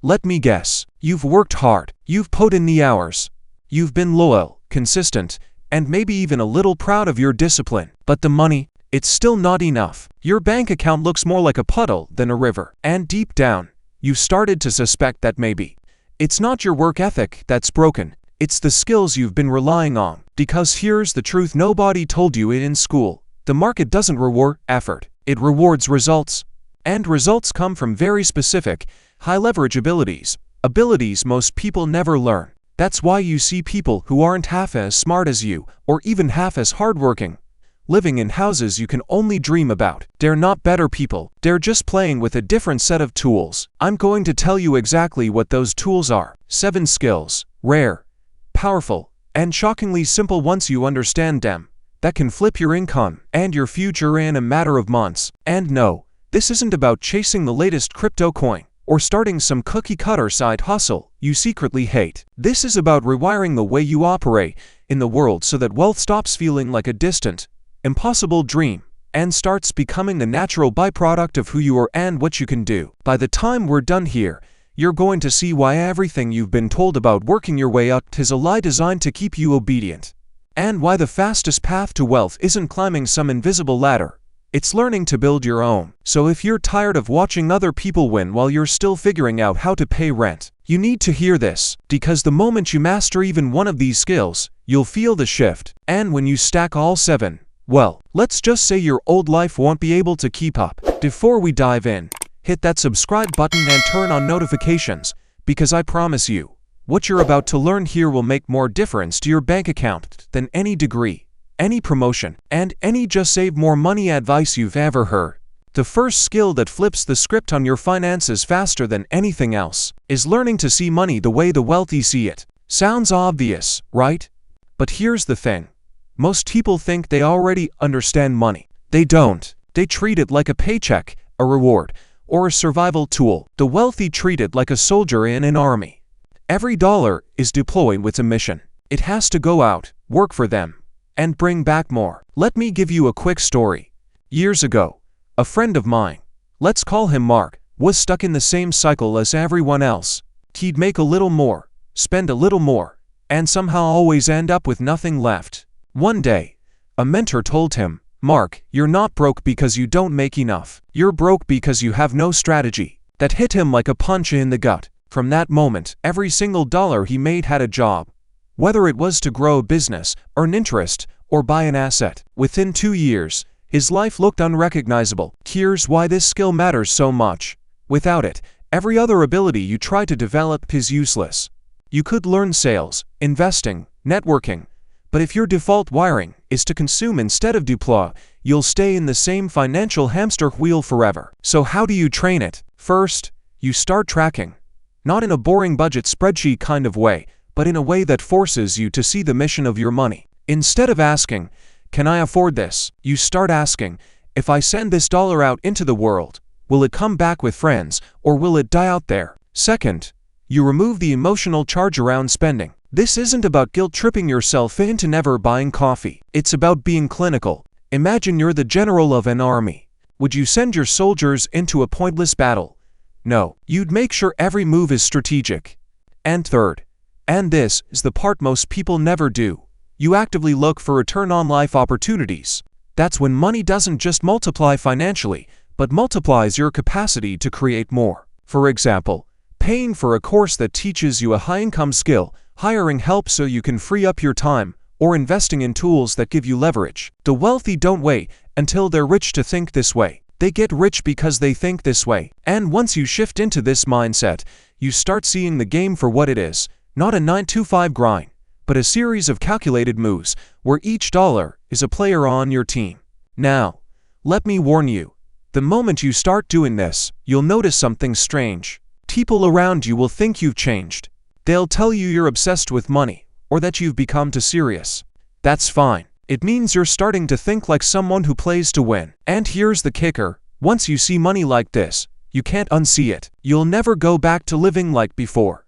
Let me guess. You've worked hard. You've put in the hours. You've been loyal, consistent, and maybe even a little proud of your discipline. But the money, it's still not enough. Your bank account looks more like a puddle than a river. And deep down, you've started to suspect that maybe it's not your work ethic that's broken. It's the skills you've been relying on. Because here's the truth nobody told you it in school. The market doesn't reward effort. It rewards results. And results come from very specific, high-leverage abilities. Abilities most people never learn. That's why you see people who aren't half as smart as you, or even half as hardworking, living in houses you can only dream about. They're not better people. They're just playing with a different set of tools. I'm going to tell you exactly what those tools are. 7 skills. Rare, powerful, and shockingly simple once you understand them, that can flip your income and your future in a matter of months. And no, this isn't about chasing the latest crypto coin or starting some cookie-cutter side hustle you secretly hate. This is about rewiring the way you operate in the world so that wealth stops feeling like a distant, impossible dream and starts becoming the natural byproduct of who you are and what you can do. By the time we're done here, you're going to see why everything you've been told about working your way up is a lie designed to keep you obedient. And why the fastest path to wealth isn't climbing some invisible ladder. It's learning to build your own. So if you're tired of watching other people win while you're still figuring out how to pay rent, you need to hear this, because the moment you master even one of these skills, you'll feel the shift. And when you stack all 7, well, let's just say your old life won't be able to keep up. Before we dive in, hit that subscribe button and turn on notifications, because I promise you, what you're about to learn here will make more difference to your bank account than any degree, any promotion, and any just save more money advice you've ever heard. The first skill that flips the script on your finances faster than anything else is learning to see money the way the wealthy see it. Sounds obvious, right? But here's the thing. Most people think they already understand money. They don't. They treat it like a paycheck, a reward, or a survival tool. The wealthy treat it like a soldier in an army. Every dollar is deployed with a mission. It has to go out, work for them, and bring back more. Let me give you a quick story. Years ago, a friend of mine, let's call him Mark, was stuck in the same cycle as everyone else. He'd make a little more, spend a little more, and somehow always end up with nothing left. One day, a mentor told him, "Mark, you're not broke because you don't make enough. You're broke because you have no strategy." That hit him like a punch in the gut. From that moment, every single dollar he made had a job. Whether it was to grow a business, earn interest, or buy an asset. Within 2 years, his life looked unrecognizable. Here's why this skill matters so much. Without it, every other ability you try to develop is useless. You could learn sales, investing, networking, but if your default wiring is to consume instead of deploy, you'll stay in the same financial hamster wheel forever. So how do you train it? First, you start tracking. Not in a boring budget spreadsheet kind of way, but in a way that forces you to see the mission of your money. Instead of asking, "Can I afford this?" you start asking, "If I send this dollar out into the world, will it come back with friends, or will it die out there?" Second, you remove the emotional charge around spending. This isn't about guilt-tripping yourself into never buying coffee. It's about being clinical. Imagine you're the general of an army. Would you send your soldiers into a pointless battle? No, you'd make sure every move is strategic. And third, and this is the part most people never do, you actively look for return on life opportunities. That's when money doesn't just multiply financially, but multiplies your capacity to create more. For example, paying for a course that teaches you a high-income skill, hiring help so you can free up your time, or investing in tools that give you leverage. The wealthy don't wait until they're rich to think this way. They get rich because they think this way. And once you shift into this mindset, you start seeing the game for what it is, not a 9-to-5 grind, but a series of calculated moves where each dollar is a player on your team. Now, let me warn you, the moment you start doing this, you'll notice something strange. People around you will think you've changed. They'll tell you you're obsessed with money, or that you've become too serious. That's fine. It means you're starting to think like someone who plays to win. And here's the kicker. Once you see money like this, you can't unsee it. You'll never go back to living like before.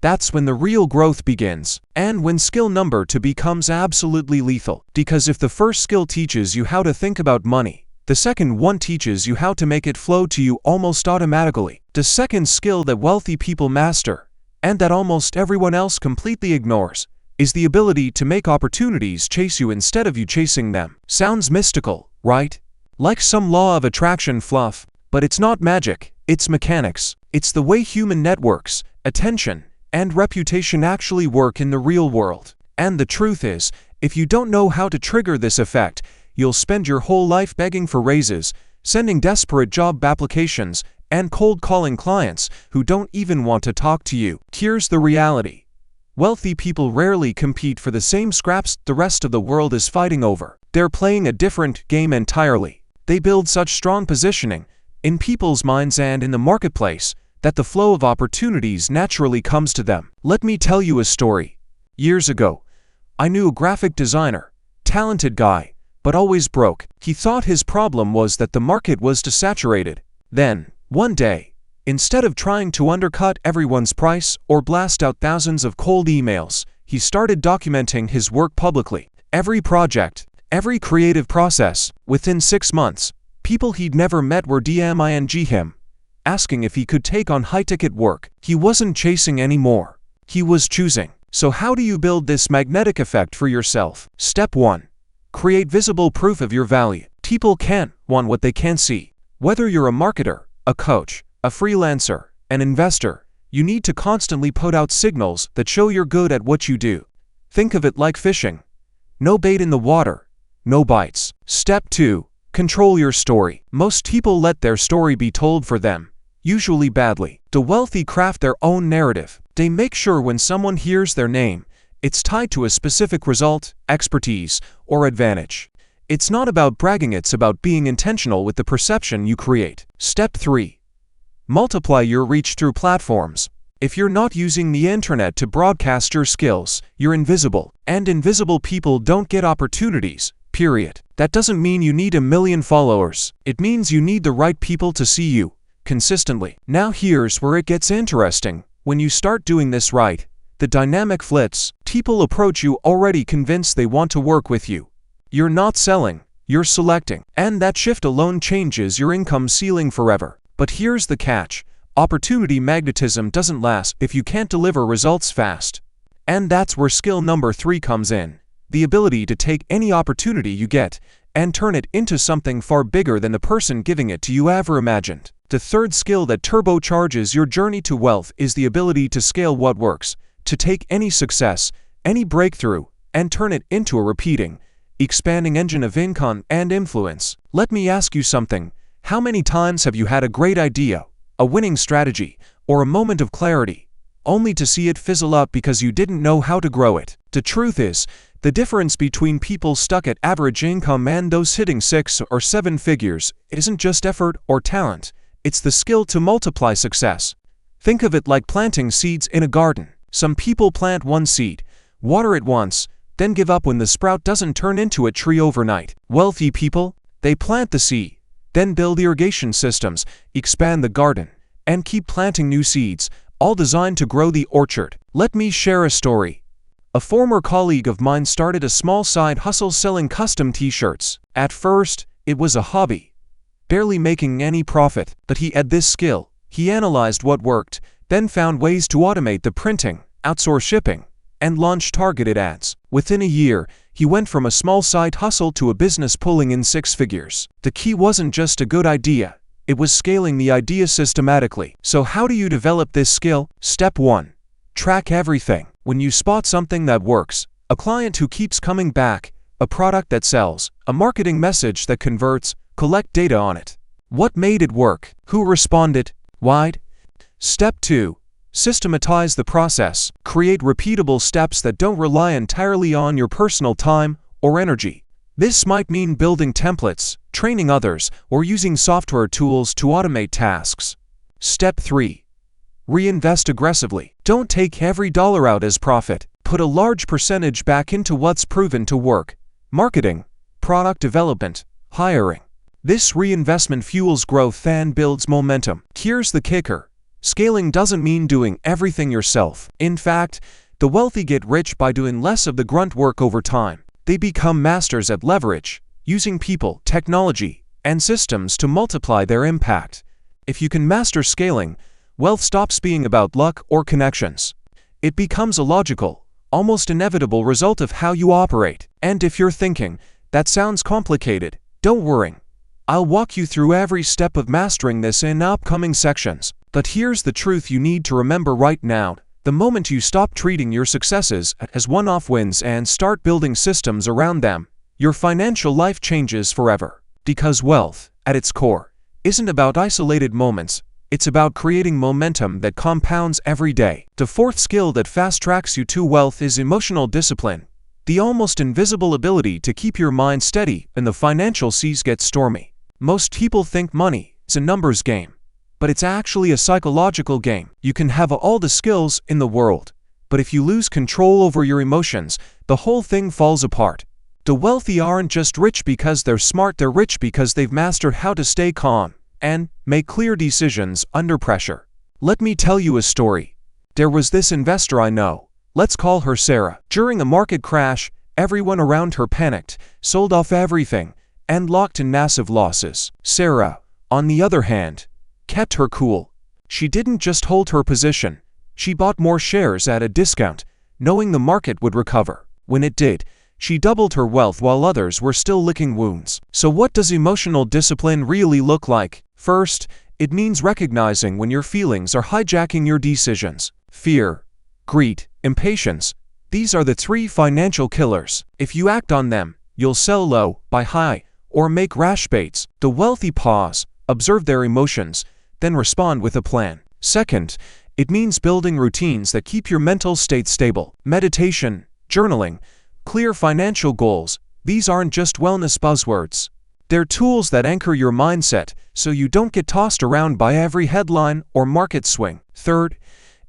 That's when the real growth begins, and when skill number 2 becomes absolutely lethal. Because if the first skill teaches you how to think about money, The second one teaches you how to make it flow to you almost automatically. The second skill that wealthy people master, and that almost everyone else completely ignores, is the ability to make opportunities chase you instead of you chasing them. Sounds mystical, right? Like some law of attraction fluff, but it's not magic, it's mechanics. It's the way human networks, attention, and reputation actually work in the real world. And the truth is, if you don't know how to trigger this effect, you'll spend your whole life begging for raises, sending desperate job applications, and cold calling clients who don't even want to talk to you. Here's the reality. Wealthy people rarely compete for the same scraps the rest of the world is fighting over. They're playing a different game entirely. They build such strong positioning in people's minds and in the marketplace that the flow of opportunities naturally comes to them. Let me tell you a story. Years ago, I knew a graphic designer, talented guy, but always broke. He thought his problem was that the market was too saturated. Then, one day, instead of trying to undercut everyone's price or blast out thousands of cold emails, he started documenting his work publicly. Every project, every creative process. Within 6 months, people he'd never met were DMing him, asking if he could take on high-ticket work. He wasn't chasing anymore. He was choosing. So how do you build this magnetic effect for yourself? Step 1. Create visible proof of your value. People can't want what they can't see. Whether you're a marketer, a coach, a freelancer, an investor, you need to constantly put out signals that show you're good at what you do. Think of it like fishing. No bait in the water, no bites. Step 2. Control your story. Most people let their story be told for them, usually badly. The wealthy craft their own narrative. They make sure when someone hears their name, it's tied to a specific result, expertise, or advantage. It's not about bragging, it's about being intentional with the perception you create. Step 3. Multiply your reach through platforms. If you're not using the internet to broadcast your skills, you're invisible. And invisible people don't get opportunities, period. That doesn't mean you need 1 million followers. It means you need the right people to see you, consistently. Now here's where it gets interesting. When you start doing this right, the dynamic flips. People approach you already convinced they want to work with you. You're not selling, you're selecting. And that shift alone changes your income ceiling forever. But here's the catch. Opportunity magnetism doesn't last if you can't deliver results fast. And that's where skill number 3 comes in. The ability to take any opportunity you get and turn it into something far bigger than the person giving it to you ever imagined. The third skill that turbocharges your journey to wealth is the ability to scale what works, to take any success, any breakthrough, and turn it into a repeating, expanding engine of income and influence. Let me ask you something. How many times have you had a great idea, a winning strategy, or a moment of clarity, only to see it fizzle up because you didn't know how to grow it? The truth is, the difference between people stuck at average income and those hitting 6 or 7 figures isn't just effort or talent, it's the skill to multiply success. Think of it like planting seeds in a garden. Some people plant one seed, water it once, then give up when the sprout doesn't turn into a tree overnight. Wealthy people, they plant the seed, then build irrigation systems, expand the garden, and keep planting new seeds, all designed to grow the orchard. Let me share a story. A former colleague of mine started a small side hustle selling custom t-shirts. At first, it was a hobby, barely making any profit, but he had this skill. He analyzed what worked, then found ways to automate the printing, outsource shipping, and launch targeted ads. Within a year, he went from a small side hustle to a business pulling in 6 figures. The key wasn't just a good idea, it was scaling the idea systematically. So how do you develop this skill? Step 1. Track everything. When you spot something that works, a client who keeps coming back, a product that sells, a marketing message that converts, collect data on it. What made it work? Who responded? Why? Step 2. Systematize the process. Create repeatable steps that don't rely entirely on your personal time or energy. This might mean building templates, training others, or using software tools to automate tasks. Step 3. Reinvest aggressively. Don't take every dollar out as profit. Put a large percentage back into what's proven to work. Marketing, product development, hiring. This reinvestment fuels growth and builds momentum. Here's the kicker. Scaling doesn't mean doing everything yourself. In fact, the wealthy get rich by doing less of the grunt work over time. They become masters at leverage, using people, technology, and systems to multiply their impact. If you can master scaling, wealth stops being about luck or connections. It becomes a logical, almost inevitable result of how you operate. And if you're thinking, that sounds complicated, don't worry. I'll walk you through every step of mastering this in upcoming sections. But here's the truth you need to remember right now. The moment you stop treating your successes as one-off wins and start building systems around them, your financial life changes forever. Because wealth, at its core, isn't about isolated moments. It's about creating momentum that compounds every day. The fourth skill that fast-tracks you to wealth is emotional discipline, the almost invisible ability to keep your mind steady when the financial seas get stormy. Most people think money is a numbers game, but it's actually a psychological game. You can have all the skills in the world, but if you lose control over your emotions, the whole thing falls apart. The wealthy aren't just rich because they're smart, they're rich because they've mastered how to stay calm and make clear decisions under pressure. Let me tell you a story. There was this investor I know. Let's call her Sarah. During a market crash, everyone around her panicked, sold off everything, and locked in massive losses. Sarah, on the other hand, kept her cool. She didn't just hold her position. She bought more shares at a discount, knowing the market would recover. When it did, she doubled her wealth while others were still licking wounds. So what does emotional discipline really look like? First, it means recognizing when your feelings are hijacking your decisions. Fear, greed, impatience. These are the three financial killers. If you act on them, you'll sell low, buy high, or make rash bets. The wealthy pause, observe their emotions, then respond with a plan. Second, it means building routines that keep your mental state stable. Meditation, journaling, clear financial goals. These aren't just wellness buzzwords. They're tools that anchor your mindset so you don't get tossed around by every headline or market swing. Third,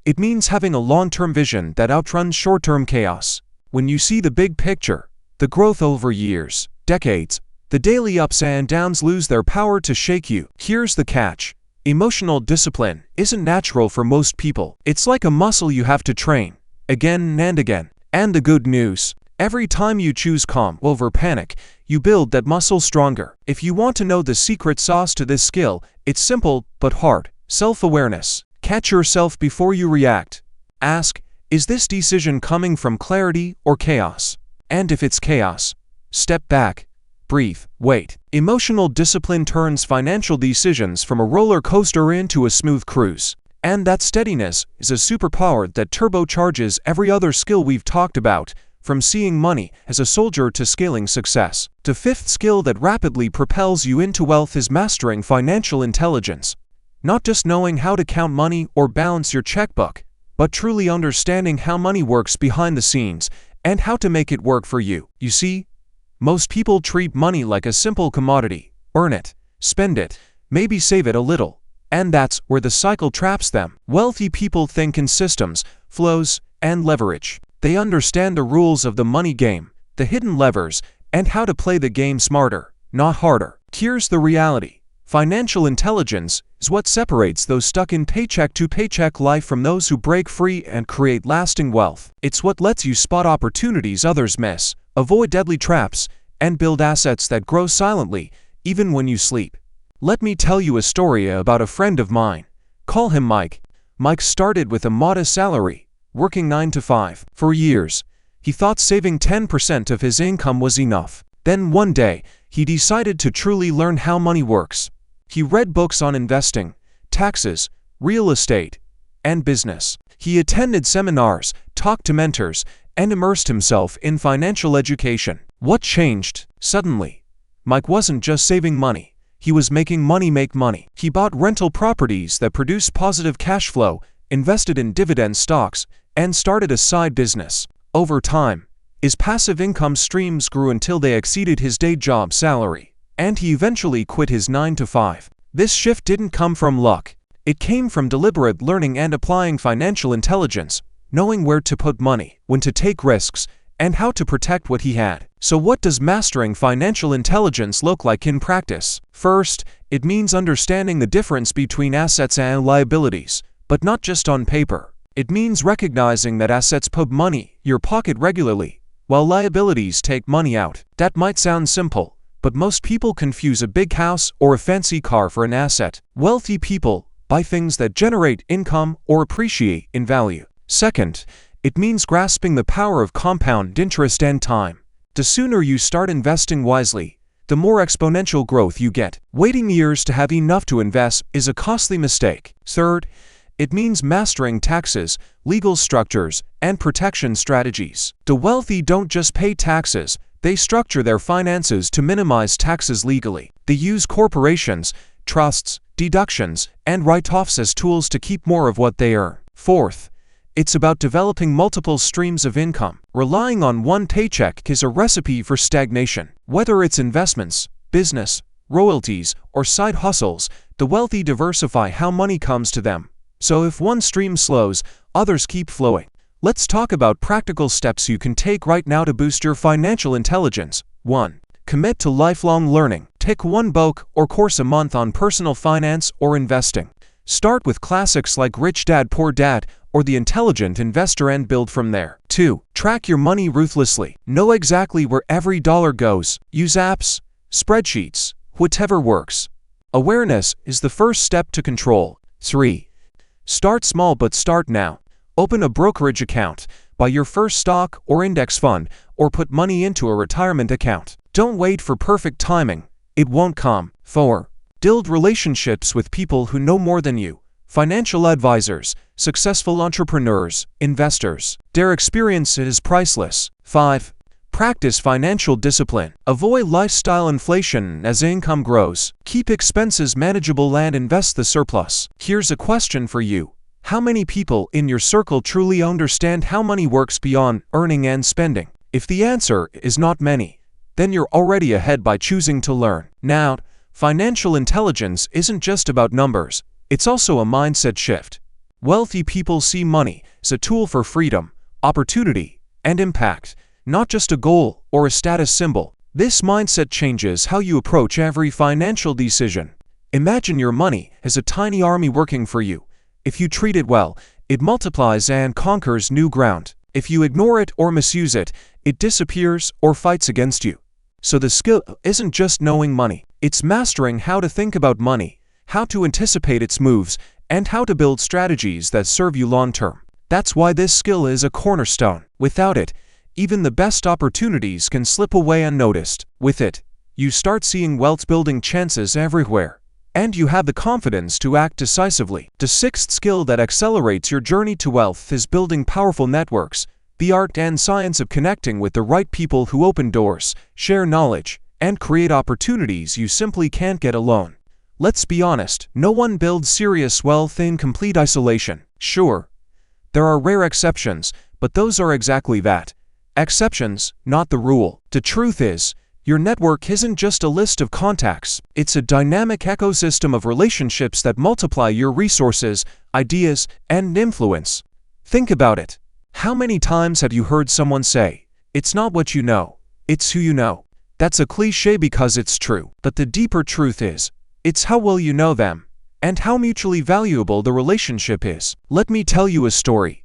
it means having a long-term vision that outruns short-term chaos. When you see the big picture, the growth over years, decades, the daily ups and downs lose their power to shake you. Here's the catch. Emotional discipline isn't natural for most people. It's like a muscle you have to train, again and again. And the good news, every time you choose calm over panic, you build that muscle stronger. If you want to know the secret sauce to this skill, it's simple but hard. Self-awareness. Catch yourself before you react. Ask, is this decision coming from clarity or chaos? And if it's chaos, step back, breathe, wait. Emotional discipline turns financial decisions from a roller coaster into a smooth cruise. And that steadiness is a superpower that turbocharges every other skill we've talked about, from seeing money as a soldier to scaling success. The fifth skill that rapidly propels you into wealth is mastering financial intelligence. Not just knowing how to count money or balance your checkbook, but truly understanding how money works behind the scenes and how to make it work for you. You see, most people treat money like a simple commodity. Earn it, spend it, maybe save it a little. And that's where the cycle traps them. Wealthy people think in systems, flows, and leverage. They understand the rules of the money game, the hidden levers, and how to play the game smarter, not harder. Here's the reality. Financial intelligence is what separates those stuck in paycheck-to-paycheck life from those who break free and create lasting wealth. It's what lets you spot opportunities others miss, avoid deadly traps, and build assets that grow silently, even when you sleep. Let me tell you a story about a friend of mine. Call him Mike. Mike started with a modest salary, working 9 to 5. For years, he thought saving 10% of his income was enough. Then one day, he decided to truly learn how money works. He read books on investing, taxes, real estate, and business. He attended seminars, talked to mentors, and immersed himself in financial education. What changed? Suddenly, Mike wasn't just saving money. He was making money make money. He bought rental properties that produced positive cash flow, invested in dividend stocks, and started a side business. Over time, his passive income streams grew until they exceeded his day job salary, and he eventually quit his 9 to 5. This shift didn't come from luck. It came from deliberate learning and applying financial intelligence, knowing where to put money, when to take risks, and how to protect what he had. So what does mastering financial intelligence look like in practice? First, it means understanding the difference between assets and liabilities, but not just on paper. It means recognizing that assets put money in your pocket regularly, while liabilities take money out. That might sound simple, but most people confuse a big house or a fancy car for an asset. Wealthy people buy things that generate income or appreciate in value. Second, it means grasping the power of compound interest and time. The sooner you start investing wisely, the more exponential growth you get. Waiting years to have enough to invest is a costly mistake. Third, it means mastering taxes, legal structures, and protection strategies. The wealthy don't just pay taxes, they structure their finances to minimize taxes legally. They use corporations, trusts, deductions, and write-offs as tools to keep more of what they earn. Fourth, it's about developing multiple streams of income. Relying on one paycheck is a recipe for stagnation. Whether it's investments, business, royalties, or side hustles, the wealthy diversify how money comes to them. So if one stream slows, others keep flowing. Let's talk about practical steps you can take right now to boost your financial intelligence. 1. Commit to lifelong learning. Take one book or course a month on personal finance or investing. Start with classics like Rich Dad Poor Dad or The Intelligent Investor and build from there. 2. Track your money ruthlessly. Know exactly where every dollar goes. Use apps, spreadsheets, whatever works. Awareness is the first step to control. 3. Start small but start now. Open a brokerage account, buy your first stock or index fund, or put money into a retirement account. Don't wait for perfect timing. It won't come. 4. Build relationships with people who know more than you. Financial advisors, successful entrepreneurs, investors. Their experience is priceless. 5. Practice financial discipline. Avoid lifestyle inflation as income grows. Keep expenses manageable and invest the surplus. Here's a question for you. How many people in your circle truly understand how money works beyond earning and spending? If the answer is not many, then you're already ahead by choosing to learn. Now, financial intelligence isn't just about numbers, it's also a mindset shift. Wealthy people see money as a tool for freedom, opportunity, and impact, not just a goal or a status symbol. This mindset changes how you approach every financial decision. Imagine your money as a tiny army working for you. If you treat it well, it multiplies and conquers new ground. If you ignore it or misuse it, it disappears or fights against you. So the skill isn't just knowing money, it's mastering how to think about money, how to anticipate its moves, and how to build strategies that serve you long-term. That's why this skill is a cornerstone. Without it, even the best opportunities can slip away unnoticed. With it, you start seeing wealth-building chances everywhere, and you have the confidence to act decisively. The sixth skill that accelerates your journey to wealth is building powerful networks, the art and science of connecting with the right people who open doors, share knowledge, and create opportunities you simply can't get alone. Let's be honest, no one builds serious wealth in complete isolation. Sure, there are rare exceptions, but those are exactly that. Exceptions, not the rule. The truth is, your network isn't just a list of contacts, it's a dynamic ecosystem of relationships that multiply your resources, ideas, and influence. Think about it. How many times have you heard someone say, "It's not what you know, it's who you know"? That's a cliché because it's true, but the deeper truth is, it's how well you know them, and how mutually valuable the relationship is. Let me tell you a story.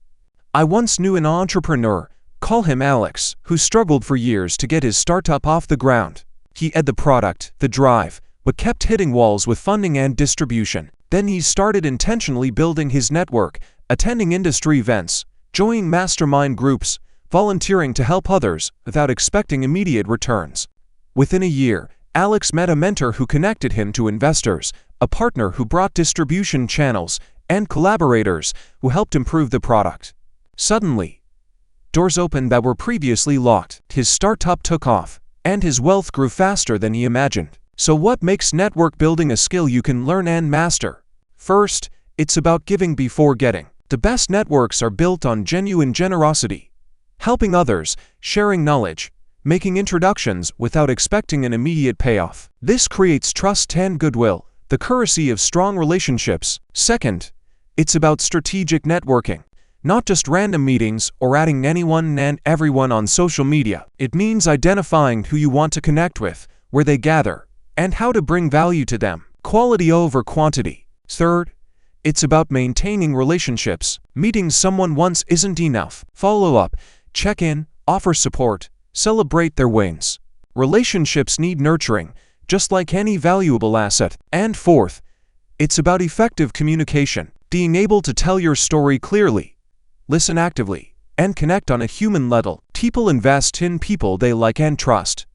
I once knew an entrepreneur, call him Alex, who struggled for years to get his startup off the ground. He had the product, the drive, but kept hitting walls with funding and distribution. Then he started intentionally building his network, attending industry events, joining mastermind groups, volunteering to help others without expecting immediate returns. Within a year, Alex met a mentor who connected him to investors, a partner who brought distribution channels, and collaborators who helped improve the product. Suddenly, doors opened that were previously locked. His startup took off, and his wealth grew faster than he imagined. So what makes network building a skill you can learn and master? First, it's about giving before getting. The best networks are built on genuine generosity, helping others, sharing knowledge, making introductions without expecting an immediate payoff. This creates trust and goodwill, the currency of strong relationships. Second, it's about strategic networking. Not just random meetings or adding anyone and everyone on social media. It means identifying who you want to connect with, where they gather, and how to bring value to them. Quality over quantity. Third, it's about maintaining relationships. Meeting someone once isn't enough. Follow up, check in, offer support, celebrate their wins. Relationships need nurturing, just like any valuable asset. And fourth, it's about effective communication, being able to tell your story clearly, listen actively, and connect on a human level. People invest in people they like and trust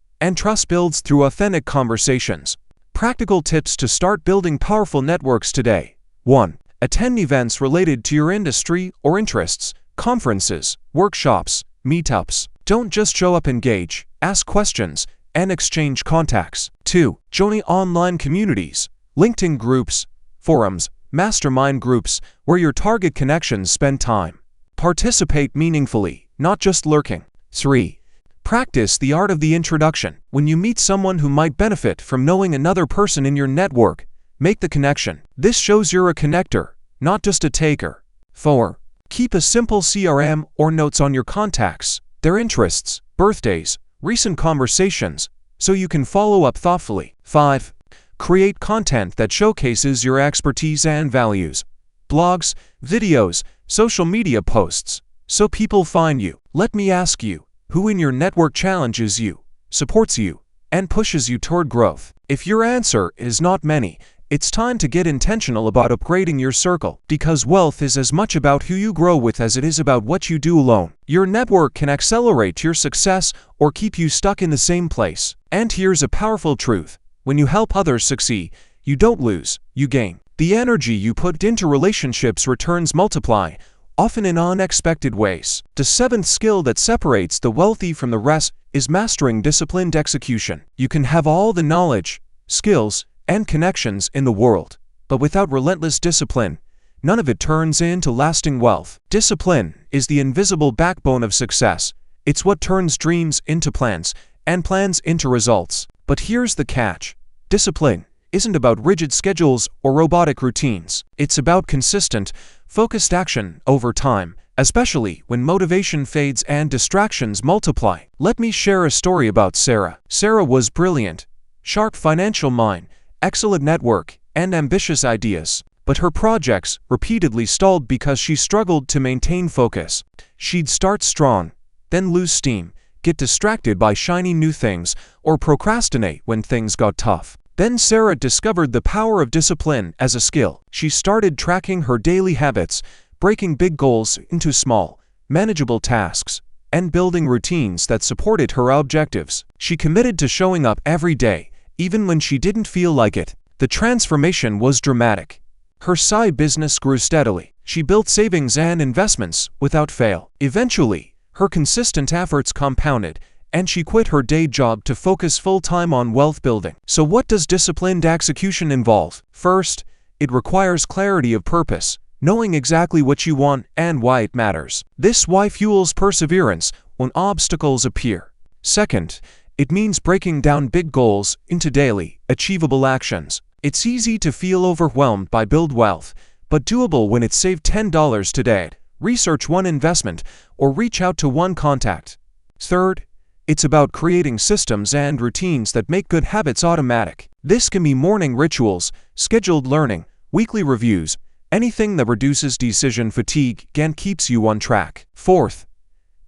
builds through authentic conversations. Practical tips to start building powerful networks today. 1. Attend events related to your industry or interests, conferences, workshops, meetups. Don't just show up, engage, ask questions, and exchange contacts. 2. Join online communities, LinkedIn groups, forums, mastermind groups where your target connections spend time. Participate meaningfully, not just lurking. 3. Practice the art of the introduction. When you meet someone who might benefit from knowing another person in your network, make the connection. This shows you're a connector, not just a taker. 4. Keep a simple CRM or notes on your contacts, their interests, birthdays, recent conversations, so you can follow up thoughtfully. 5. Create content that showcases your expertise and values. Blogs, videos, social media posts, so people find you. Let me ask you, who in your network challenges you, supports you, and pushes you toward growth? If your answer is not many, it's time to get intentional about upgrading your circle, because wealth is as much about who you grow with as it is about what you do alone. Your network can accelerate your success or keep you stuck in the same place. And here's a powerful truth. When you help others succeed, you don't lose, you gain. The energy you put into relationships returns multiply, often in unexpected ways. The 7th skill that separates the wealthy from the rest is mastering disciplined execution. You can have all the knowledge, skills, and connections in the world, but without relentless discipline, none of it turns into lasting wealth. Discipline is the invisible backbone of success. It's what turns dreams into plans, and plans into results. But here's the catch. Discipline isn't about rigid schedules or robotic routines. It's about consistent, focused action over time, especially when motivation fades and distractions multiply. Let me share a story about Sarah. Sarah was brilliant, sharp financial mind, excellent network, and ambitious ideas. But her projects repeatedly stalled because she struggled to maintain focus. She'd start strong, then lose steam, get distracted by shiny new things, or procrastinate when things got tough. Then Sarah discovered the power of discipline as a skill. She started tracking her daily habits, breaking big goals into small, manageable tasks, and building routines that supported her objectives. She committed to showing up every day, even when she didn't feel like it. The transformation was dramatic. Her side business grew steadily. She built savings and investments without fail. Eventually, her consistent efforts compounded, and she quit her day job to focus full-time on wealth building. So what does disciplined execution involve? First, it requires clarity of purpose, knowing exactly what you want and why it matters. This why fuels perseverance when obstacles appear. Second, it means breaking down big goals into daily, achievable actions. It's easy to feel overwhelmed by build wealth, but doable when it's save $10 today, research one investment, or reach out to one contact. Third, it's about creating systems and routines that make good habits automatic. This can be morning rituals, scheduled learning, weekly reviews, anything that reduces decision fatigue and keeps you on track. Fourth,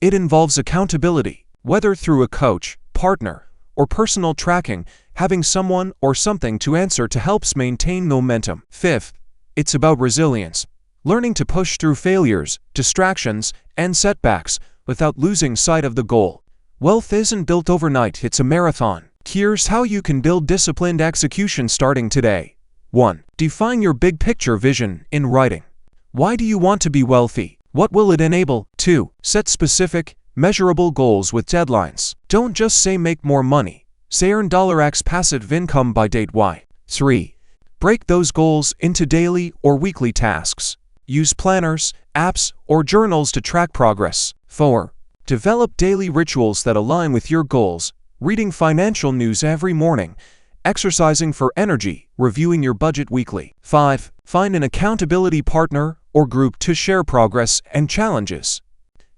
it involves accountability. Whether through a coach, partner, or personal tracking, having someone or something to answer to helps maintain momentum. Fifth, it's about resilience. Learning to push through failures, distractions, and setbacks without losing sight of the goal. Wealth isn't built overnight, it's a marathon. Here's how you can build disciplined execution starting today. 1. Define your big picture vision in writing. Why do you want to be wealthy? What will it enable? 2. Set specific, measurable goals with deadlines. Don't just say make more money. Say earn $X passive income by date Y. 3. Break those goals into daily or weekly tasks. Use planners, apps, or journals to track progress. 4. Develop daily rituals that align with your goals, reading financial news every morning, exercising for energy, reviewing your budget weekly. 5. Find an accountability partner or group to share progress and challenges.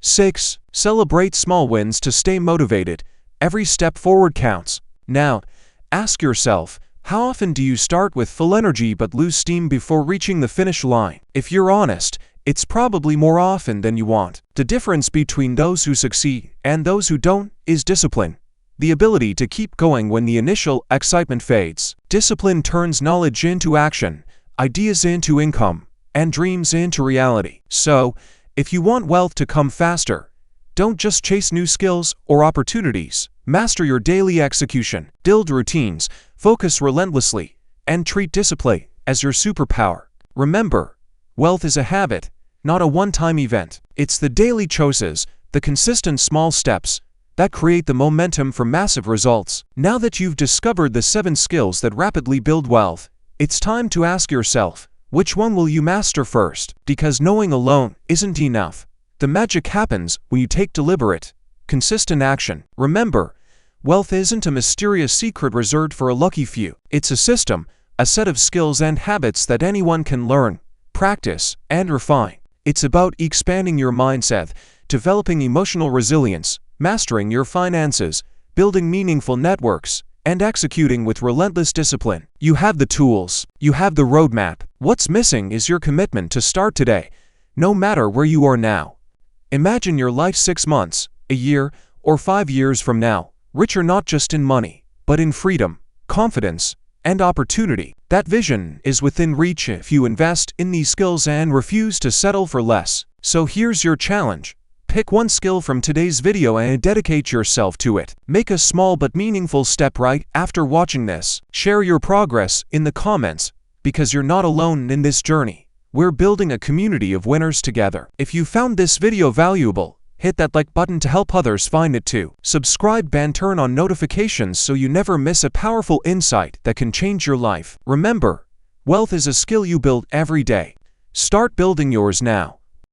6. Celebrate small wins to stay motivated. Every step forward counts. Now, ask yourself, how often do you start with full energy but lose steam before reaching the finish line? If you're honest, it's probably more often than you want. The difference between those who succeed and those who don't is discipline, the ability to keep going when the initial excitement fades. Discipline turns knowledge into action, ideas into income, and dreams into reality. So, if you want wealth to come faster, don't just chase new skills or opportunities. Master your daily execution, build routines, focus relentlessly, and treat discipline as your superpower. Remember, wealth is a habit, not a one-time event. It's the daily choices, the consistent small steps, that create the momentum for massive results. Now that you've discovered the 7 skills that rapidly build wealth, it's time to ask yourself, which one will you master first? Because knowing alone isn't enough. The magic happens when you take deliberate, consistent action. Remember, wealth isn't a mysterious secret reserved for a lucky few. It's a system, a set of skills and habits that anyone can learn, practice, and refine. It's about expanding your mindset, developing emotional resilience, mastering your finances, building meaningful networks, and executing with relentless discipline. You have the tools. You have the roadmap. What's missing is your commitment to start today, no matter where you are now. Imagine your life 6 months, a year, or 5 years from now, richer not just in money, but in freedom, confidence, and opportunity. That vision is within reach if you invest in these skills and refuse to settle for less. So here's your challenge. Pick one skill from today's video and dedicate yourself to it. Make a small but meaningful step right after watching this. Share your progress in the comments, because you're not alone in this journey. We're building a community of winners together. If you found this video valuable, hit that like button to help others find it too. Subscribe and turn on notifications so you never miss a powerful insight that can change your life. Remember, wealth is a skill you build every day. Start building yours now.